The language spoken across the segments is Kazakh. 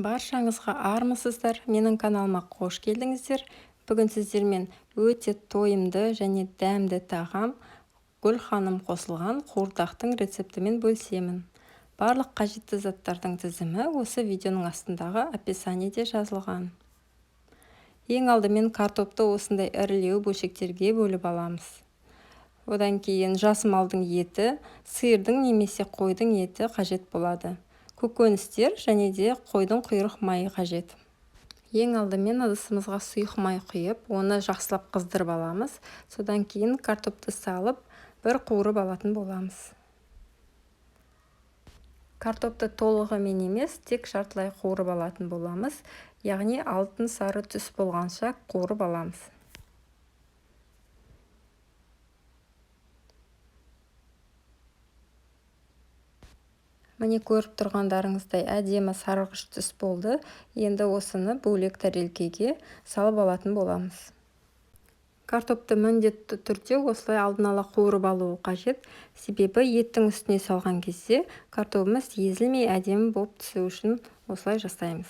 Баршаңызға армысыздар, менің каналыма қош келдіңіздер. Бүгін сіздермен өте тойымды және дәмді тағам гүл ханым қосылған қуырдақтың рецептімен бөлісемін. Барлық қажетті заттардың тізімі осы видеоның астындағы описаниеде жазылған. Ең алдымен картопты осындай ірілеу бөлшектерге бөліп аламыз. Одан кейін жас малдың еті, сиырдың немесе қойдың еті қажет болады. Көкөністер және де қойдың құйрық майы қажет. Ең алдымен ыдысымызға сұйық май құйып, оны жақсылап қыздырып аламыз. Содан кейін картопты салып, бір қуырып алатын боламыз. Картопты толығымен емес, тек жартылай қуырып алатын боламыз. Яғни алтын сары түс болғанша қуырып аламыз. Міне көріп тұрғандарыңыздай әдемі сарғыш түс болды. Енді осыны бөлек тарелкеге салып алатын боламыз. Картопты міндетті түрде осылай алдын ала қуырып алуы қажет. Себебі еттің үстіне салған кезде картопымыз езілмей әдемі болып түсу үшін осылай жасаймыз.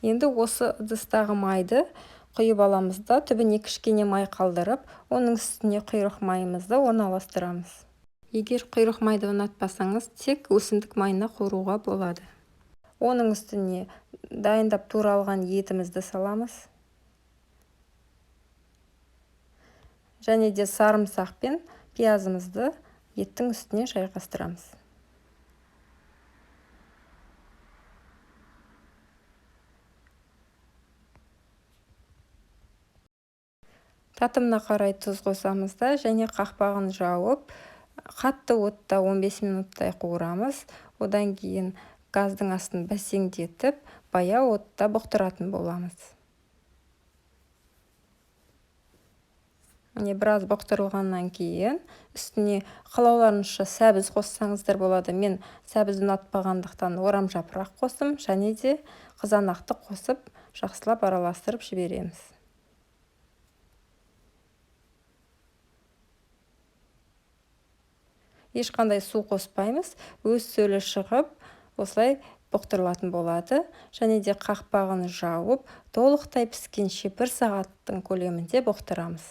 Енді осы ыдыстағы майды құйып аламыз да, түбіне кішкене май қалдырып, оның үстіне құйрық майымызды орналастырамыз. Егер құйрық майды ұнатпасаңыз, тек өсімдік майына қуыруға болады. Оның үстіне дайындап туралған етімізді саламыз. Және де сарымсақ пен пиязымызды еттің үстіне жайғастырамыз. Татымына қарай тұз қосамыз да, және қақпағын жауып, қатты отта 15 минуттай қуырамыз. Одан кейін газдың астын бәсеңдетіп, баяу отта бұқтыратын боламыз. Біраз бұқтырылғаннан кейін үстіне қалауларыңызша сәбіз қоссаңыздар болады. Мен сәбіз ұнатпағандықтан орам жапырақ қостым, және де қызанақты қосып, жақсылап араластырып жібереміз. Ешқандай су қоспаймыз, өз сөлі шығып, осылай бұқтырылатын болады. Және де қақпағын жауып, толықтай піскенше 1 сағаттың көлемінде бұқтырамыз.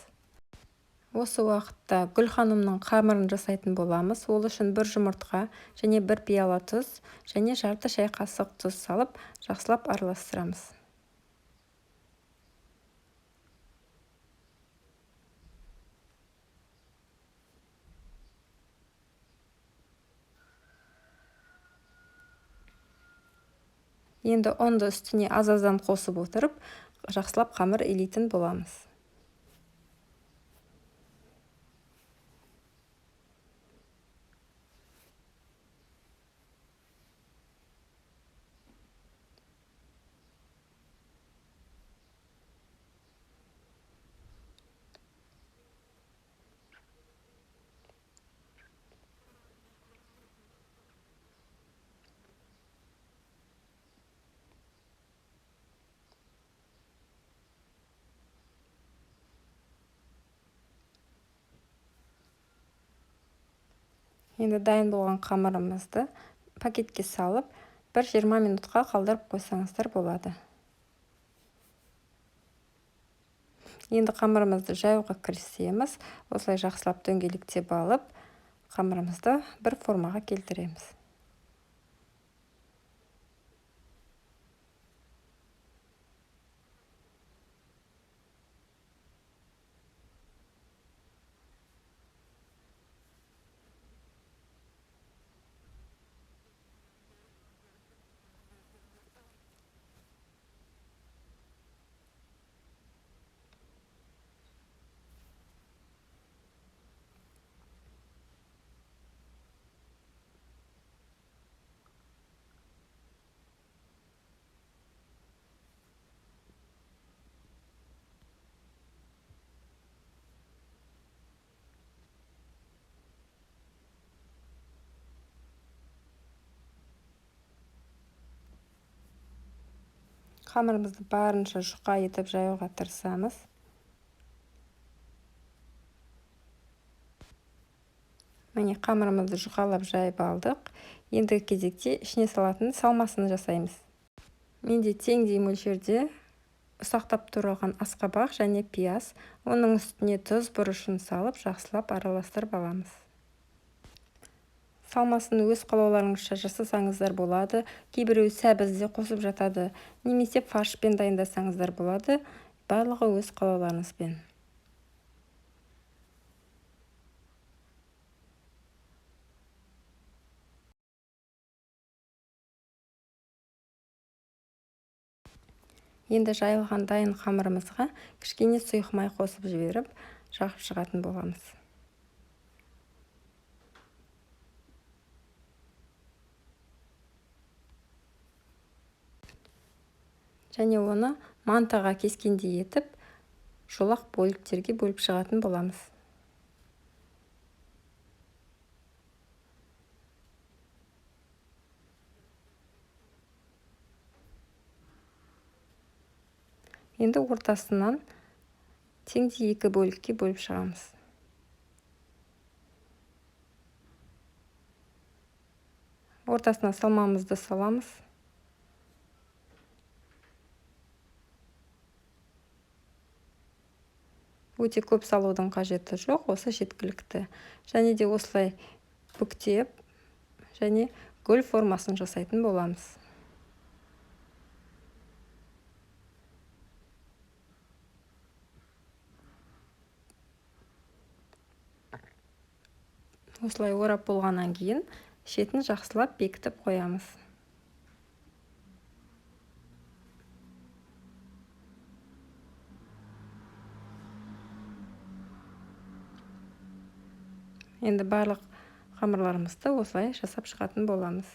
Осы уақытта гүл ханымның қамырын жасайтын боламыз. Ол үшін 1 жұмыртқа және 1 пиала тұз және жарты шай қасық тұз салып, жақсылап араластырамыз. Енді ұнды үстіне аз-аздан қосып отырып, жақсылап қамыр илейтін боламыз. Енді дайын болған қамырымызды пакетке салып, 1-20 минутқа қалдырып қойсаңыздар болады. Енді қамырымызды жаюға кірісеміз. Осылай жақсылап дөңгелектеп алып, қамырымызды бір формаға келтіреміз. Қамырымызды барынша жұқа етіп жаюға тырысамыз. Міне қамырымызды жұқалап жайып алдық. Ендігі кезекте ішіне салатын салмасын жасаймыз. Менде теңдей мөлшерде ұсақтап туралған асқабақ және пияз, оның үстіне тұз бұрышын салып жақсылап араластырып аламыз. Салмасын өз қалауларыңызша жасасаңыздар болады. Кейбіреу сәбіз де қосып жатады, немесе фаршпен дайындасаңыздар болады. Барлығы өз қалауларыңызбен. Енді жайылған дайын қамырымызға кішкене сұйық май қосып жіберіп, жағып шығатын боламыз. Және оны мантыға кескендей етіп, жолақ бөліктерге бөліп шығатын боламыз. Енді ортасынан теңдей 2 бөлікке бөліп шығамыз. Ортасына салмамызды саламыз. Өте көп салудың қажеті жоқ, осы жеткілікті. Және де осылай бүктеп, және гүл формасын жасайтын боламыз. Осылай орап болғаннан кейін шетін жақсылап бекітіп қоямыз. Енді барлық қамырларымызды осылай жасап шығатын боламыз.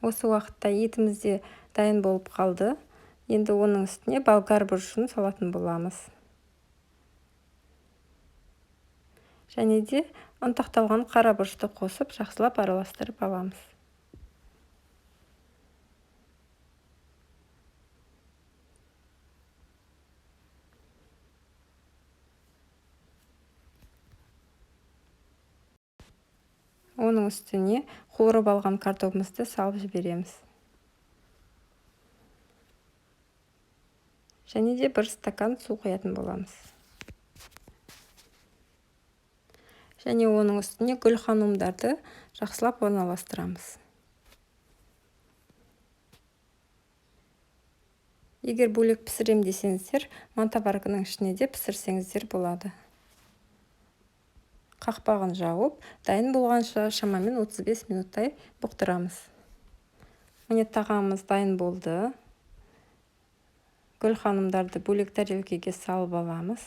Осы уақытта етіміз де дайын болып қалды. Енді оның үстіне болгар бұрышын салатын боламыз. Және де ұнтақталған қара бұрышты қосып, жақсылап араластырып аламыз. Оның үстіне қуырып алған картопымызды салып жібереміз. Және де 1 стакан су құятын боламыз. Және оның үстіне гүл ханумдарды жақсылап орналастырамыз. Егер бөлек пісірем десеңіздер, мантоварканың ішіне де пісірсеңіздер болады. Қақпағын жауып, дайын болғанша шамамен 35 минуттай бұқтырамыз. Міне тағамымыз дайын болды. Гүл ханымдарды бөлек тарелкеге салып аламыз.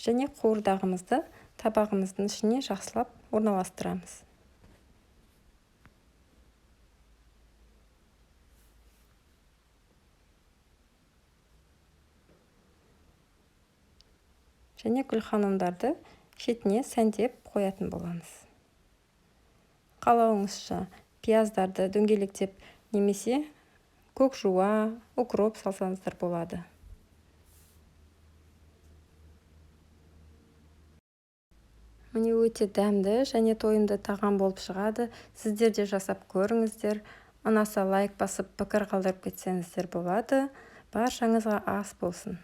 Және қуырдағымызды табағымыздың ішіне жақсылап орналастырамыз. Және гүл ханымдарды шетіне сәндеп қоятын боламыз. Қалауыңызша пияздарды дөңгелектеп немесе көк жуа, укроп салсаңыздар болады. Міне өте дәмді және тойымды тағам болып шығады. Сіздер де жасап көріңіздер. Ұнаса лайк басып, пікір қалдырып кетсеңіздер болады. Баршаңызға ас болсын.